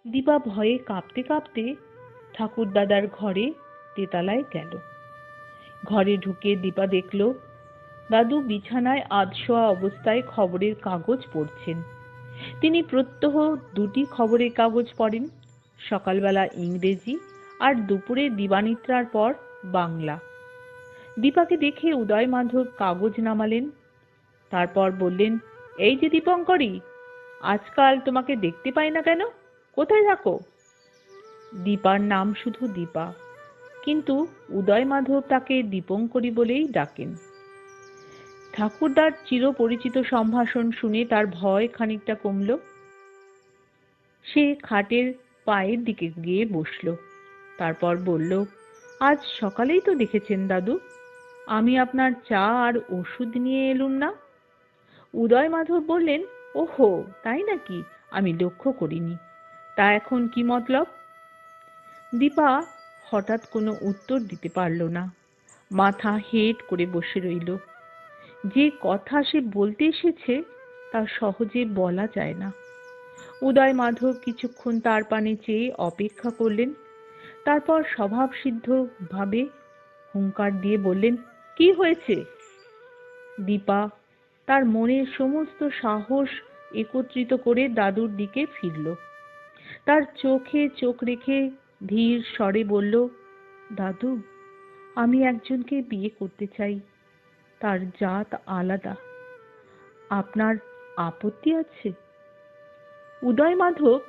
দীপা ভয়ে কাঁপতে কাঁপতে ঠাকুরদাদার ঘরে তেতলায় গেল। ঘরে ঢুকে দীপা দেখল দাদু বিছানায় আধশোয়া অবস্থায় খবরের কাগজ পড়ছেন। তিনি প্রত্যহ দুটি খবরের কাগজ পড়েন, সকালবেলা ইংরেজি আর দুপুরে দিবানিদ্রার পর বাংলা। দীপাকে দেখে উদয় মাধব কাগজ নামালেন, তারপর বললেন, এই যে দীপঙ্করী, আজকাল তোমাকে দেখতে পাই না কেন, কোথায় থাকো? দীপার নাম শুধু দীপা, কিন্তু উদয় মাধব তাকে দীপঙ্করী বলেই ডাকেন। ঠাকুরদার চিরপরিচিত সম্ভাষণ শুনে তার ভয় খানিকটা কমল। সে খাটের পায়ের দিকে গিয়ে বসল। তারপর বলল, আজ সকালেই তো দেখেছেন দাদু, আমি আপনার চা আর ওষুধ নিয়ে এলুম না। উদয় মাধব বললেন, ওহো তাই নাকি, আমি লক্ষ্য করিনি। তা এখন কি মতলব? দীপা হঠাৎ কোনো উত্তর দিতে পারল না, মাথা হেঁট করে বসে রইল। যে কথা সে বলতে এসেছে তা সহজে বলা যায় না। উদয় মাধব কিছুক্ষণ তার পানে চেয়ে অপেক্ষা করলেন, তারপর স্বভাবসিদ্ধ ভাবে হুঙ্কার দিয়ে বললেন, কি হয়েছে? দীপা তার মনের সমস্ত সাহস একত্রিত করে দাদুর দিকে ফিরল। তার চোখে চোখ রেখে ধীর স্বরে বলল, দাদু, আমি একজনকে বিয়ে করতে চাই, তার জাত আলাদা, আপনার আপত্তি আছে? উদয় মাধব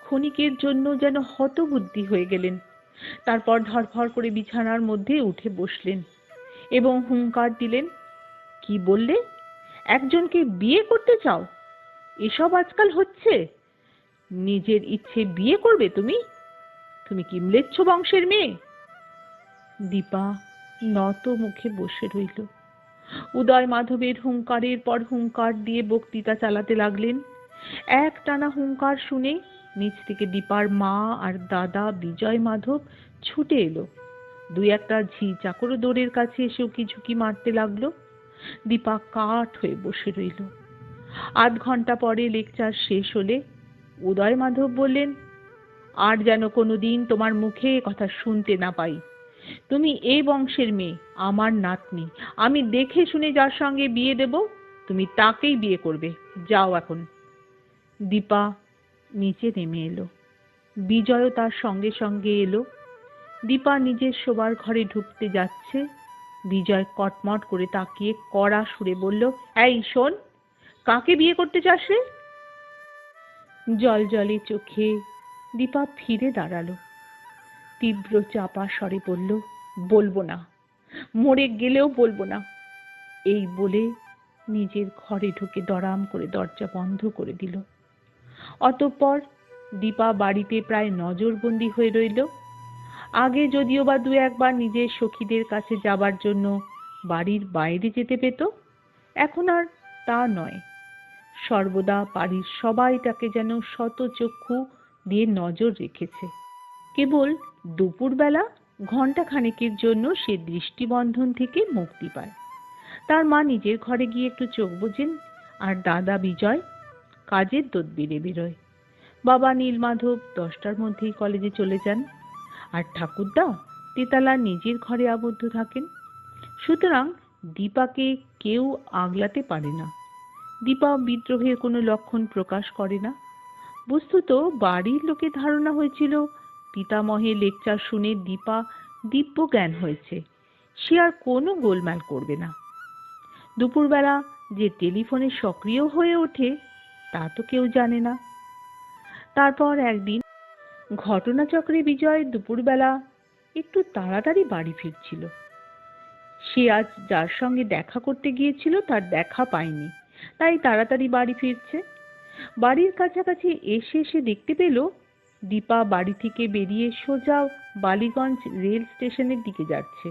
ক্ষণিকের জন্য যেন হতবুদ্ধি হয়ে গেলেন। তারপর ধড়ফড় করে বিছানার মধ্যে উঠে বসলেন এবং হুঙ্কার দিলেন, কি বললে? একজনকে বিয়ে করতে চাও? এসব আজকাল হচ্ছে? নিজের ইচ্ছে বিয়ে করবে তুমি? তুমি কি ম্লেচ্ছ বংশের মেয়ে? দীপা নত মুখে বসে রইল। উদয় মাধবের হুঙ্কারের পর হুঙ্কার দিয়ে বক্তৃতা চালাতে লাগলেন। একটানা হুঙ্কার শুনে নিচ থেকে দীপার মা আর দাদা বিজয় মাধব ছুটে এলো। দুই একটা ঝি চাকর দোরের কাছে এসে উকি ঝুঁকি মারতে লাগলো। দীপা কাঠ হয়ে বসে রইল। আধ ঘন্টা পরে লেকচার শেষ হলে উদয় মাধব বললেন, আর যেন কোনোদিন তোমার মুখে কথা শুনতে না পাই। তুমি এই বংশের মেয়ে, আমার নাতনি। আমি দেখে শুনে যার সঙ্গে বিয়ে দেব তুমি তাকেই বিয়ে করবে। যাও এখন। দীপা নিচে নেমে এলো। বিজয়ও তার সঙ্গে সঙ্গে এলো। দীপা নিজের শোবার ঘরে ঢুকতে যাচ্ছে, বিজয় কটমট করে তাকিয়ে কড়া সুরে বলল, এই শোন, কাকে বিয়ে করতে চাস রে? জলজলে চোখে দীপা ফিরে দাঁড়ালো। তীব্র চাপা স্বরে বলল, বলবো না, মরে গেলেও বলবো না। এই বলে নিজের ঘরে ঢুকে দড়াম করে দরজা বন্ধ করে দিল। অতঃপর দীপা বাড়িতে প্রায় নজরবন্দি হয়ে রইল। আগে যদিও বা দু একবার নিজের সখীদের কাছে যাবার জন্য বাড়ির বাইরে যেতে পেত, এখন আর তা নয়। সর্বদা বাড়ির সবাই তাকে যেন শতচক্ষু দিয়ে নজর রেখেছে। কেবল দুপুরবেলা ঘণ্টা খানেকের জন্য সে দৃষ্টিবন্ধন থেকে মুক্তি পায়। তার মা নিজের ঘরে গিয়ে একটু চোখ বোঝেন, আর দাদা বিজয় কাজের তদবিরে বেরোয়। বাবা নীলমাধব 10টার মধ্যেই কলেজে চলে যান, আর ঠাকুরদা তেতলার নিজের ঘরে আবদ্ধ থাকেন। সুতরাং দীপাকে কেউ আগলাতে পারে না। দীপা বিদ্রোহের কোনো লক্ষণ প্রকাশ করে না। বস্তুত বাড়ির লোকের ধারণা হয়েছিল পিতামহের লেকচার শুনে দীপা দিব্য জ্ঞান হয়েছে, সে আর কোনো গোলমাল করবে না। দুপুরবেলা যে টেলিফোনে সক্রিয় হয়ে ওঠে তা তো কেউ জানে না। তারপর একদিন ঘটনাচক্রে বিজয় দুপুরবেলা একটু তাড়াতাড়ি বাড়ি ফিরছিল। সে আজ যার সঙ্গে দেখা করতে গিয়েছিল তার দেখা পায়নি, তাই তাড়াতাড়ি বাড়ি ফিরছে। বাড়ির কাছাকাছি এসে সে দেখতে পেল দীপা বাড়ি থেকে বেরিয়ে সোজা বালিগঞ্জ রেল স্টেশনের দিকে যাচ্ছে।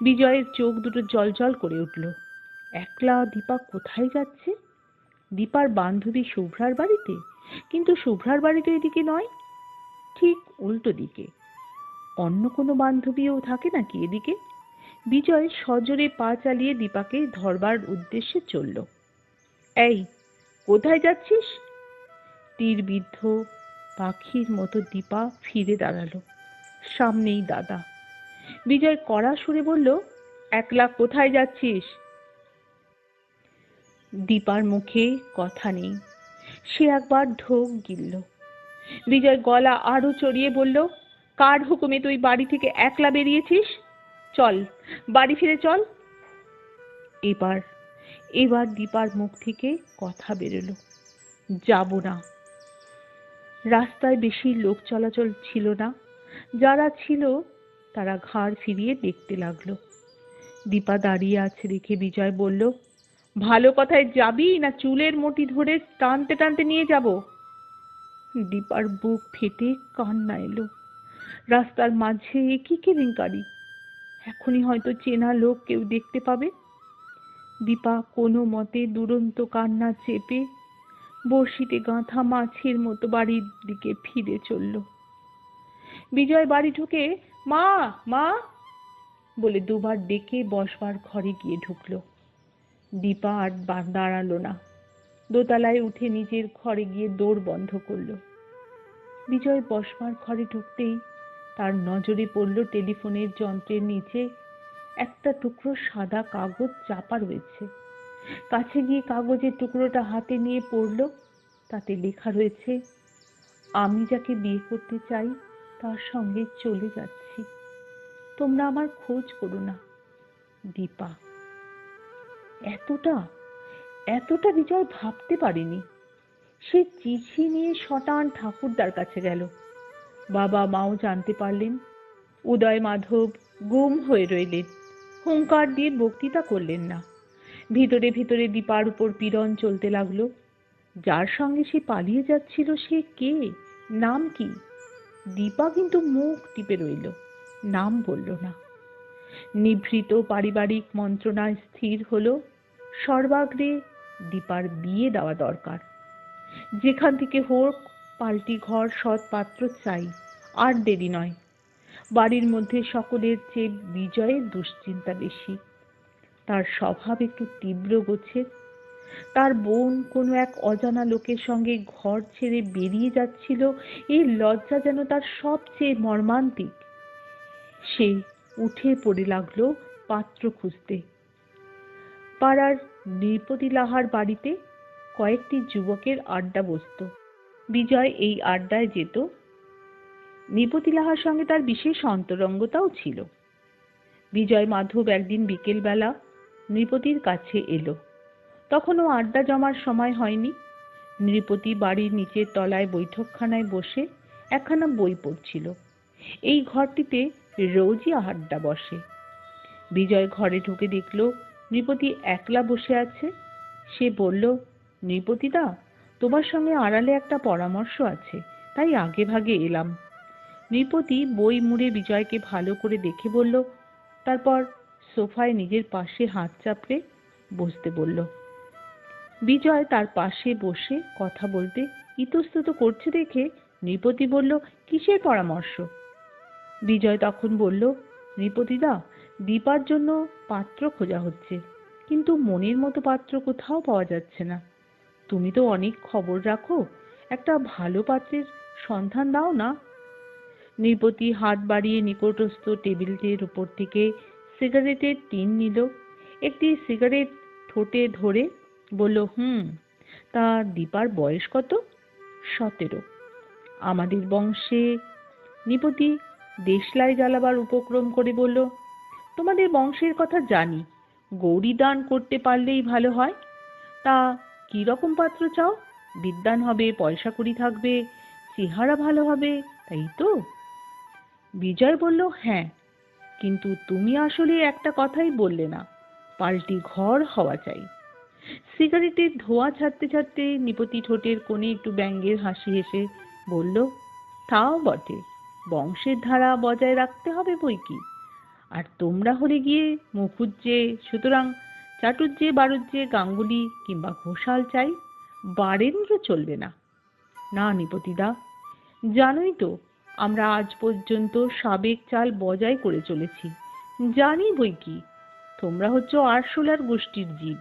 বিজয়ের চোখ দুটো জ্বলজ্বল করে উঠল। একলা দীপা কোথায় যাচ্ছে? দীপার বান্ধবী শুভ্রার বাড়িতে, কিন্তু শুভ্রার বাড়িতে এদিকে নয়, ঠিক উল্টো দিকে। অন্য কোনো বান্ধবীও থাকে নাকি এদিকে? বিজয় সজোরে পা চালিয়ে দীপাকে ধরবার উদ্দেশ্যে চলল। এই, কোথায় যাচ্ছিস? তীরবিদ্ধ পাখির মতো দীপা ফিরে দাঁড়ালো। সামনেই দাদা। বিজয় কড়া সুরে বলল, একলা কোথায় যাচ্ছিস? দীপার মুখে কথা নেই। সে একবার ঢোক গিলল। বিজয় গলা আরো চড়িয়ে বলল, কার হুকুমে তুই বাড়ি থেকে একলা বেরিয়েছিস? চল, বাড়ি ফিরে চল। এবার এবার দীপার মুখ থেকে কথা বেরোলো, যাব না। রাস্তায় বেশি লোক চলাচল ছিল না। যারা ছিল তারা ঘাড় ফিরিয়ে দেখতে লাগলো। দীপা দাঁড়িয়ে আছে দেখে বিজয় বলল, ভালো কথায় যাবি না চুলের মুঠি ধরে টানতে টানতে নিয়ে যাব? দীপার বুক ফেটে কান্না এলো। রাস্তার মাঝে কি কেলেঙ্কারি! এখনই হয়তো চেনা লোক কেউ দেখতে পাবে। দীপা কোনো মতে দুরন্ত কান্না চেপে বড়শিতে গাঁথা মাছের মতো বাড়ির দিকে ফিরে চলল। বিজয় বাড়ি ঢুকে মা মা বলে দুবার ডেকে বসবার ঘরে গিয়ে ঢুকলো। দীপা আর দাঁড়ালো না। দোতলায় উঠে নিজের ঘরে গিয়ে দৌড় বন্ধ করলো। বিজয় বসবার ঘরে ঢুকতেই তার নজরে পড়ল টেলিফোনের যন্ত্রের নিচে একটা টুকরো সাদা কাগজ চাপা রয়েছে। কাছে গিয়ে কাগজের টুকরোটা হাতে নিয়ে পড়ল। তাতে লেখা রয়েছে, আমি যাকে বিয়ে করতে চাই তার সঙ্গে চলে যাচ্ছি, তোমরা আমার খোঁজ করো না, দীপা। এতটা এতটা বিজয় ভাবতে পারেনি। সে চিঠি নিয়ে শটান ঠাকুরদার কাছে গেল। বাবা মাও জানতে পারলেন। উদয় মাধব গুম হয়ে রইলেন। হুঙ্কার দিয়ে বক্তৃতা করলেন না। ভিতরে ভিতরে দীপার উপর পীড়ন চলতে লাগলো। যার সঙ্গে সে পালিয়ে যাচ্ছিল সে কে, নাম কি? দীপা কিন্তু মুখ টিপে রইল, নাম বলল না। নিভৃত পারিবারিক মন্ত্রণায় স্থির হলো সর্বাগ্রে দীপার বিয়ে দেওয়া দরকার। যেখান থেকে হোক পাল্টি ঘর সৎ পাত্র চাই, আর দেরি নয়। বাড়ির মধ্যে সকলের চেয়ে বিজয়ের দুশ্চিন্তা বেশি। তার স্বভাব একটু তীব্র গোছের। তার বোন কোনো এক অজানা লোকের সঙ্গে ঘর ছেড়ে বেরিয়ে যাচ্ছিল, এই লজ্জা যেন তার সবচেয়ে মর্মান্তিক। সে উঠে পড়ে লাগলো পাত্র খুঁজতে। পাড়ার নৃপতি লাহার বাড়িতে কয়েকটি যুবকের আড্ডা বসত। বিজয় এই আড্ডায় যেত। নৃপতি লাহার সঙ্গে তার বিশেষ অন্তরঙ্গতাও ছিল। বিজয় মাধব একদিন বিকেল বেলা নৃপতির কাছে এলো। তখনও আড্ডা জমার সময় হয়নি। নৃপতি বাড়ির নিচের তলায় বৈঠকখানায় বসে একখানা বই পড়ছিল। এই ঘরটিতে রোজই আড্ডা বসে। বিজয় ঘরে ঢুকে দেখল নৃপতি একলা বসে আছে। সে বলল, নৃপতিদা, তোমার সঙ্গে আড়ালে একটা পরামর্শ আছে, তাই আগে ভাগে এলাম। নৃপতি বই মুড়ে বিজয়কে ভালো করে দেখে বলল, তারপর সোফায় নিজের পাশে হাত চাপড়ে বসতে বলল। বিজয় তার পাশে বসে কথা বলতে ইতস্তত করছে দেখে নৃপতি বলল, কিসের পরামর্শ? বিজয় তখন বলল, নৃপতিদা, দীপার জন্য পাত্র খোঁজা হচ্ছে, কিন্তু মনের মতো পাত্র কোথাও পাওয়া যাচ্ছে না। তুমি তো অনেক খবর রাখো, একটা ভালো পাত্রের সন্ধান দাও না। নৃপতি হাত বাড়িয়ে নিকটস্থ টেবিলটির উপর থেকে সিগারেটের টিন নিল। একটি সিগারেট ঠোঁটে ধরে বলল, তা দীপার বয়স কত? 17। আমাদের বংশে। নৃপতি দেশলাই জ্বালাবার উপক্রম করে বলল, তোমাদের বংশের কথা জানি, গৌরী দান করতে পারলেই ভালো হয়। তা কি রকম পাত্র চাও? বিদ্বান হবে, পয়সা কড়ি থাকবে, চেহারা ভালো হবে, তাই তো? বিজয় বলল, হ্যাঁ, কিন্তু তুমি আসলে একটা কথাই বললে না, পাল্টি ঘর হওয়া চাই। সিগারেটের ধোঁয়া ছাড়তে ছাড়তে নৃপতি ঠোঁটের কোণে একটু ব্যঙ্গের হাসি হেসে বলল, তাও বটে, বংশের ধারা বজায় রাখতে হবে বই কি। আর তোমরা হলে গিয়ে মুখুজ্জে, সুতরাং চাটুজ্জে বাড়ুজ্জে গাঙ্গুলি কিংবা ঘোষাল চাই, বারেন্দ্র চলবে না। না নৃপতিদা, জানোই তো আমরা আজ পর্যন্ত সাবেক চাল বজায় করে চলেছি, জানি বই কি। তোমরা হচ্ছ আরশোলার গোষ্ঠীর জীব।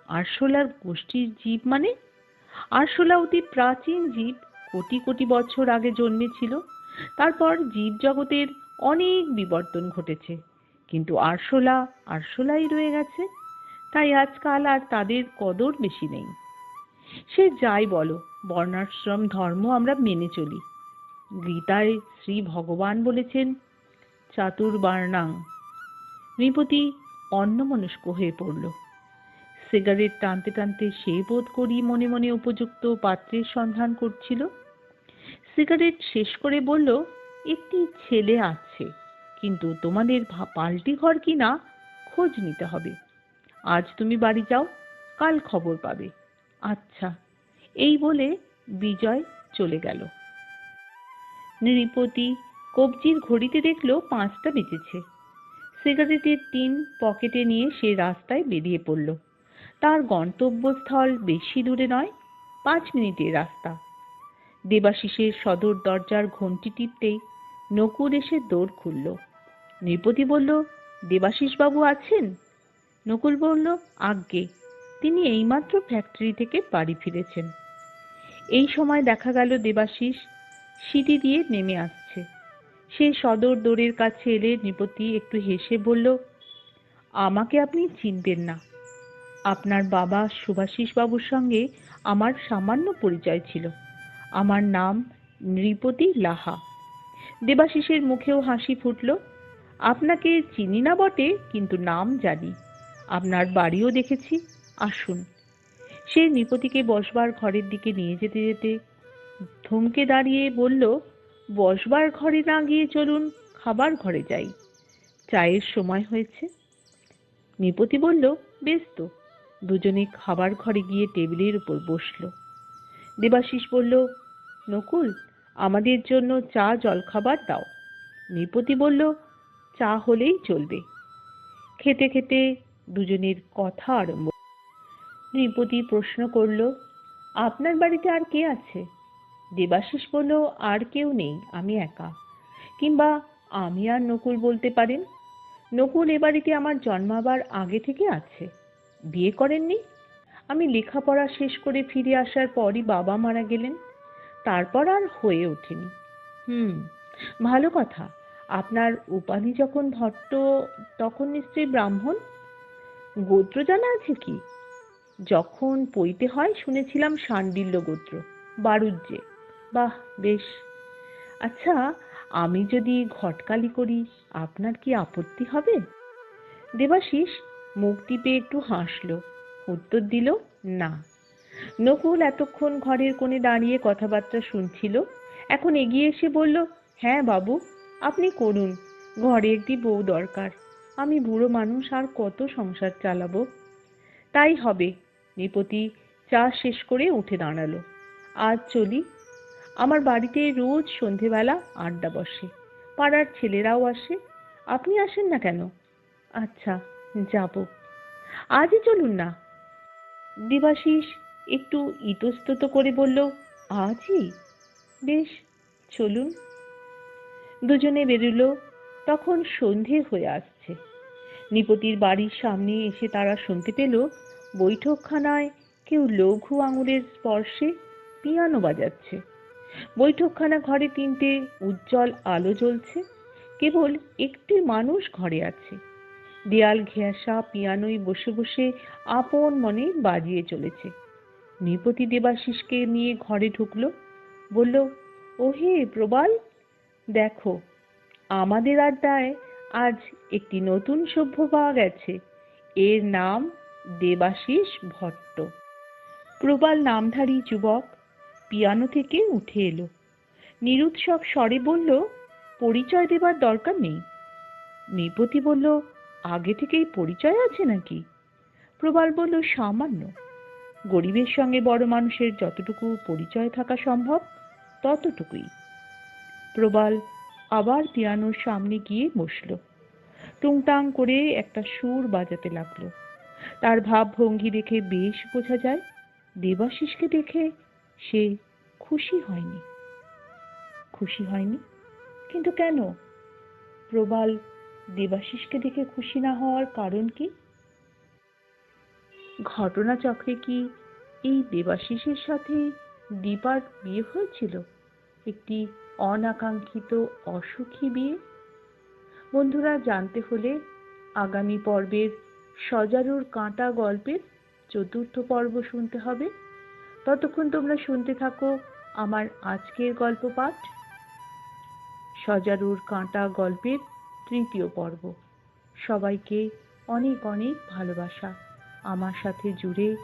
আরশোলার গোষ্ঠীর জীব মানে? আরশোলা অতি প্রাচীন জীব, কোটি কোটি বছর আগে জন্মেছিল। তারপর জীবজগতের অনেক বিবর্তন ঘটেছে, কিন্তু আরশোলা আরশোলাই রয়ে গেছে। তাই আজকাল আর তাদের কদর বেশি নেই। সে যাই বলো, বর্ণাশ্রম ধর্ম আমরা মেনে চলি। গীতায় শ্রী ভগবান বলেছেন, চাতুর্বর্ণাং। নৃপতি অন্যমনস্ক হয়ে পড়ল। সিগারেট টানতে টানতে সে বোধ করি মনে মনে উপযুক্ত পাত্রের সন্ধান করছিল। সিগারেট শেষ করে বলল, একটি ছেলে আছে, কিন্তু তোমাদের পাল্টি ঘর কি না খোঁজ নিতে হবে। আজ তুমি বাড়ি যাও, কাল খবর পাবে। আচ্ছা, এই বলে বিজয় চলে গেল। নৃপতি কবজির ঘড়িতে দেখল 5টা বেজেছে। সিগারেটের টিন পকেটে নিয়ে সে রাস্তায় বেরিয়ে পড়ল। তার গন্তব্যস্থল বেশি দূরে নয়, 5 মিনিটের রাস্তা। দেবাশিসের সদর দরজার ঘণ্টি টিপতেই নকুর এসে দৌড় খুলল। নৃপতি বলল, দেবাশিস বাবু আছেন? নকুল বলল, আজ্ঞে, তিনি এইমাত্র ফ্যাক্টরি থেকে বাড়ি ফিরেছেন। এই সময় দেখা গেল দেবাশিস সিঁড়ি দিয়ে নেমে আসছে। সে সদর দোরের কাছে এলে নৃপতি একটু হেসে বলল, আমাকে আপনি চিনবেন না। আপনার বাবা শুভাশিস বাবুর সঙ্গে আমার সামান্য পরিচয় ছিল। আমার নাম নৃপতি লাহা। দেবাশিসের মুখেও হাসি ফুটল। আপনাকে চিনি না বটে, কিন্তু নাম জানি, আপনার বাড়িও দেখেছি। আসুন। সে নৃপতিকে বসবার ঘরের দিকে নিয়ে যেতে যেতে থমকে দাঁড়িয়ে বলল, বসবার ঘরে না গিয়ে চলুন খাবার ঘরে যাই, চায়ের সময় হয়েছে। নৃপতি বলল, বেশ তো। দুজনে খাবার ঘরে গিয়ে টেবিলের উপর বসল। দেবাশিস বলল, নকুল, আমাদের জন্য চা জলখাবার দাও। নৃপতি বলল, চা হলেই চলবে। খেতে খেতে দুজনের কথা আরম্ভ। নৃপতি প্রশ্ন করল, আপনার বাড়িতে আর কে আছে? দেবাশিস বলল, আর কেউ নেই, আমি একা। কিংবা আমি আর নকুল বলতে পারেন। নকুল এ বাড়িতে আমার জন্মাবার আগে থেকে আছে। বিয়ে করেননি। আমি লেখাপড়া শেষ করে ফিরে আসার পরই বাবা মারা গেলেন। তারপর আর হয়ে ওঠেনি। ভালো কথা। আপনার উপাধি যখন ভট্ট, তখন নিশ্চয়ই ব্রাহ্মণ। গোত্র জানা আছে কি? যখন পৈতে হয় শুনেছিলাম শাণ্ডিল্য গোত্র, বারুজ্যে। বাহ, বেশ। আচ্ছা, আমি যদি ঘটকালি করি আপনার কি আপত্তি হবে? দেবাশিস মুখ টিপে একটু হাসল, উত্তর দিল, না। নকুল এতক্ষণ ঘরের কোণে দাঁড়িয়ে কথাবার্তা শুনছিল, এখন এগিয়ে এসে বলল, হ্যাঁ বাবু, আপনি করুন। ঘরে একটি বউ দরকার। আমি বুড়ো মানুষ, আর কত সংসার চালাবো। তাই হবে। নৃপতি চা শেষ করে উঠে দাঁড়ালো। আজ চলি। আমার বাড়িতে রোজ সন্ধেবেলা আড্ডা বসে, পাড়ার ছেলেরাও আসে। আপনি আসেন না কেন? আচ্ছা, যাব। আজই চলুন না। দেবাশিস একটু ইতস্তত করে বলল, আজই? বেশ, চলুন। দুজনে বেরুলো। তখন সন্ধে হয়ে আসছে। নৃপতির বাড়ির সামনে এসে তারা শুনতে পেল বৈঠকখানায় কেউ লঘু আঙুলের স্পর্শে পিয়ানো বাজাচ্ছে। বৈঠকখানা ঘরে 3টে উজ্জ্বল আলো জ্বলছে। কেবল একটি মানুষ ঘরে আছে। দেয়াল ঘেঁষা পিয়ানোয় বসে বসে আপন মনে বাজিয়ে চলেছে। নৃপতি দেবাশিসকে নিয়ে ঘরে ঢুকলো। বলল, ওহে প্রবাল, দেখো, আমাদের আড্ডায় আজ একটি নতুন সভ্য পাওয়া গেছে। এর নাম দেবাশিস ভট্ট। প্রবাল নামধারী যুবক পিয়ানো থেকে উঠে এলো। নিরুৎসব স্বরে বলল, পরিচয় দেবার দরকার নেই। নৃপতি বলল, আগে থেকেই পরিচয় আছে নাকি? প্রবাল বলল, সামান্য। গরিবের সঙ্গে বড় মানুষের যতটুকু পরিচয় থাকা সম্ভব ততটুকুই। প্রবাল আবার পিয়ানোর সামনে গিয়ে বসল। টুংটাং করে একটা সুর বাজাতে লাগলো। তার ভাবভঙ্গি দেখে বেশ বোঝা যায় দেবাশিসকে দেখে সে খুশি হয়নি। খুশি হয়নি? কিন্তু কেন? প্রবাল দেবাশিসকে দেখে খুশি না হওয়ার কারণ কি? ঘটনাচক্রে কি এই দেবাশিসের সাথে দীপার বিয়ে হয়েছিল, একটি অনাকাঙ্ক্ষিত অসুখী বিয়ে। বন্ধুরা, জানতে হলে আগামী পর্বের সজারুর কাঁটা গল্পের ৪র্থ পর্ব শুনতে হবে। ততক্ষণ তোমরা শুনতে থাকো আমার আজকের গল্প পাঠ, সজারুর কাঁটা গল্পের ৩য় পর্ব। সবাইকে অনেক অনেক ভালোবাসা আমার সাথে জুড়ে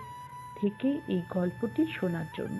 থেকে এই গল্পটি শোনার জন্য।